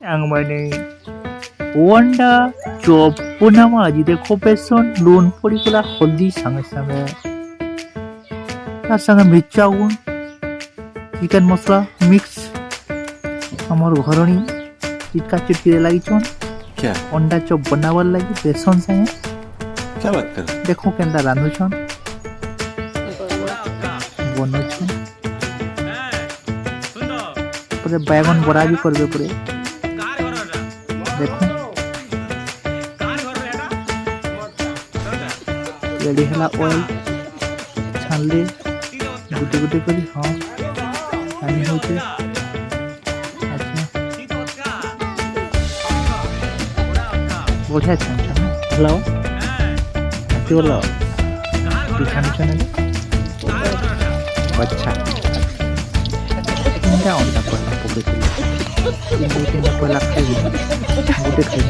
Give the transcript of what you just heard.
양반이 Wanda chop বনামা আজি দেখো বেসন লুন পড়িগলা হলদি সাঙ্গে সাঙ্গে তার সঙ্গে মির্চাগুন চিকেন মশলা মিক্স আমার ঘরণী চিটকা চিটকিরে লাগিছন क्या अंडा चॉप बनावर लगी बेसन संगे क्या बात कर देखो केंदा रांधुछन बनुछन पूरे बैगन बड़ा भी करबे पूरे देखो रेडी हला ऑयल छानले गुटे गुटे करी हां पानी होचे अच्छा बढ़िया छान हेलो हाथी बोलो पिछान पिछान अच्छा क्या अंडा पड़ना पड़े गुटे पहला खाई गुटे खाई